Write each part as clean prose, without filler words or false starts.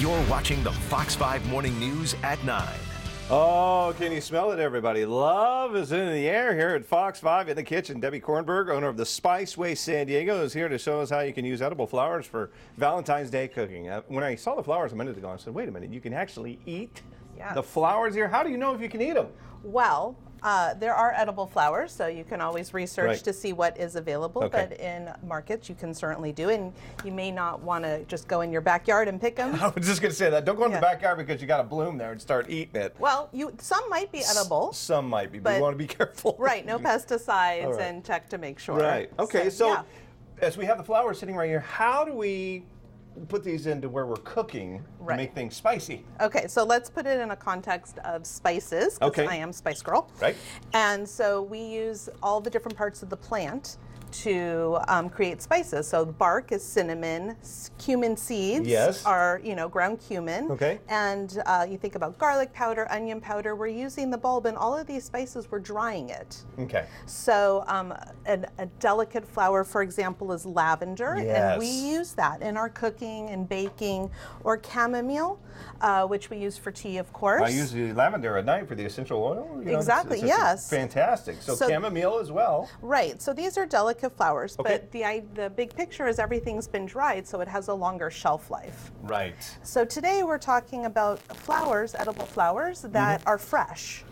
You're watching the Fox 5 Morning News at 9. Oh, can you smell it, everybody? Love is in the air here at Fox 5 in the kitchen. Debbie Kornberg, owner of the Spice Way San Diego, is here to show us how you can use edible flowers for Valentine's Day cooking. When I saw the flowers a minute ago, I said, wait a minute, you can actually eat the flowers here? How do you know if you can eat them? Well, there are edible flowers, so you can always research to see what is available, but in markets you can certainly do, and you may not want to just go in your backyard and pick them. I was just going to say that. Don't go in the backyard because you got a bloom there and start eating it. Well, some might be edible. Some might be, but you want to be careful. Right, no pesticides and check to make sure. Right, okay, so as we have the flowers sitting right here, how do we put these into where we're cooking to make things spicy? Okay, so let's put it in a context of spices, because I am Spice Girl. Right. And so we use all the different parts of the plant to create spices. So the bark is cinnamon, cumin seeds are, ground cumin. And you think about garlic powder, onion powder, we're using the bulb, and all of these spices, we're drying it. So a delicate flower, for example, is lavender, and we use that in our cooking and baking, or chamomile, which we use for tea, of course. I use the lavender at night for the essential oil. Exactly, it's fantastic. So chamomile as well. Right, so these are delicate flowers, but the big picture is everything's been dried, so it has a longer shelf life. Right. So today we're talking about flowers, edible flowers that are fresh.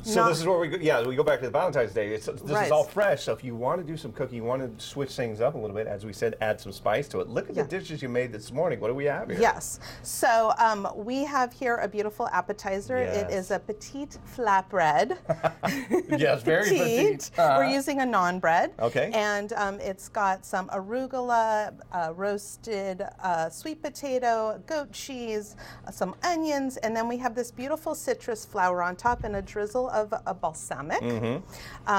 So this is where we go back to the Valentine's Day. This is all fresh. So if you want to do some cooking, you want to switch things up a little bit, as we said, add some spice to it. Look at the dishes you made this morning. What do we have here? Yes. So we have here a beautiful appetizer. It is a petite flatbread. Yes, very petite. We're using a naan bread. Okay. And it's got some arugula, roasted sweet potato, goat cheese, some onions, and then we have this beautiful citrus flower on top and a drizzle of a balsamic.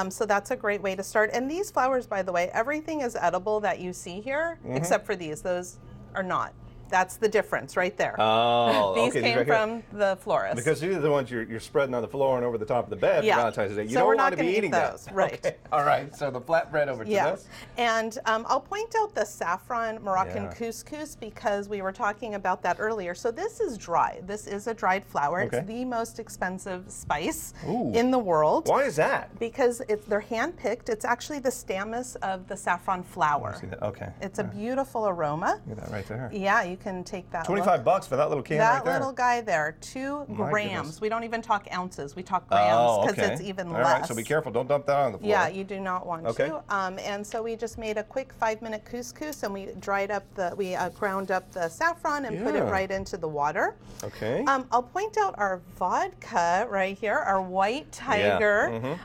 So that's a great way to start. And these flowers, by the way, everything is edible that you see here, except for these. Those are not. That's the difference right there. Oh, these came from the florist. Because these are the ones you're spreading on the floor and over the top of the bed for Valentine's Day. You don't want to be eating those. Right. Okay. All right, so the flatbread over to this. And I'll point out the saffron Moroccan couscous, because we were talking about that earlier. So this is dry. This is a dried flower. It's the most expensive spice in the world. Why is that? Because they're hand-picked. It's actually the stamens of the saffron flower. See that? Okay. It's a beautiful aroma. Look at that right there. Yeah, you can take that. $25 for that little can right there. That little guy there, 2 grams. We don't even talk ounces. We talk grams, because it's even less. All right, so be careful. Don't dump that on the floor. Yeah, you do not want to. And so we just made a quick 5-minute couscous, and we dried up we ground up the saffron and put it right into the water. Okay. I'll point out our vodka right here, our White Tiger.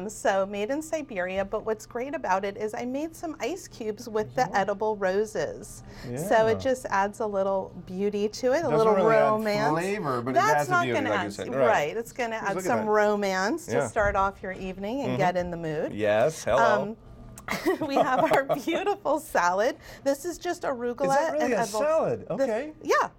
So made in Siberia, but what's great about it is I made some ice cubes with the edible roses. So it just adds a little beauty to it, a little romance. Add flavor, but that's not going to add, right. It's going to add some romance to start off your evening and get in the mood. Yes, hello. We have our beautiful salad. This is just arugula. Is that really a salad? Okay.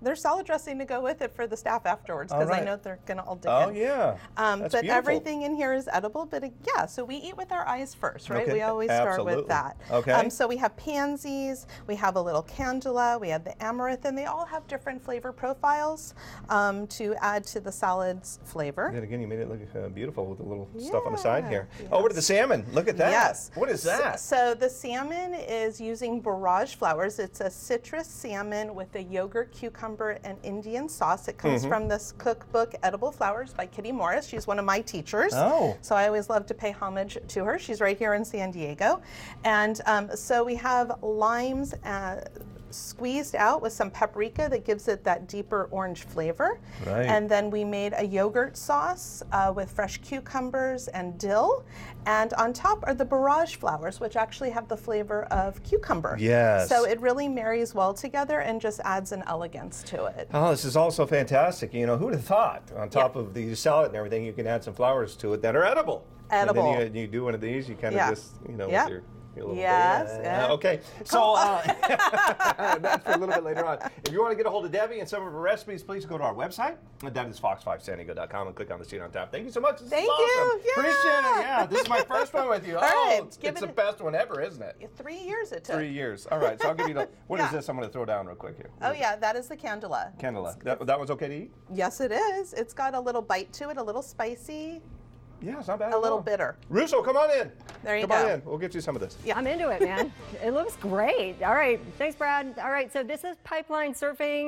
There's salad dressing to go with it for the staff afterwards, because I know they're going to all dip in. Oh, yeah. But beautiful. Everything in here is edible. But so we eat with our eyes first, right? We always start with that. Okay. So we have pansies, we have a little candula, we have the amaranth, and they all have different flavor profiles to add to the salad's flavor. And again, you made it look beautiful with the little stuff on the side here. Over to the salmon. Look at that. Yes. What is that? So the salmon is using borage flowers. It's a citrus salmon with a yogurt, cucumber, and Indian sauce. It comes from this cookbook, Edible Flowers by Kitty Morris. She's one of my teachers. So I always love to pay homage to her. She's right here in San Diego. And so we have limes squeezed out with some paprika that gives it that deeper orange flavor. And then we made a yogurt sauce with fresh cucumbers and dill. And on top are the borage flowers, which actually have the flavor of cucumber. So it really marries well together and just adds an elegance to it. Oh, this is also fantastic. You know, who'd have thought on top of the salad and everything, you can add some flowers to it that are edible. And then you do one of these, you kind of just, with your A little Yes. bit. Yeah. Okay. So that's for a little bit later on. If you want to get a hold of Debbie and some of her recipes, please go to our website. That is fox5sandiego.com and click on the sheet on top. Thank you so much. This is Thank awesome. you. Yeah. Appreciate it. Yeah, this is my first one with you. right, It's give the it a- best one ever, isn't it? 3 years it took. 3 years. All right. So I'll give you the. What is Yeah. this? I'm going to throw down real quick here. Oh yeah, that is the candela. Candela. That one's okay to eat? Yes, it is. It's got a little bite to it, a little spicy, Yeah, it's not bad. a at little all. bitter. Russo, come on in. There you come go. on in. We'll get you some of this. Yeah. I'm into it, man. It looks great. All right. Thanks, Brad. All right. So this is pipeline surfing.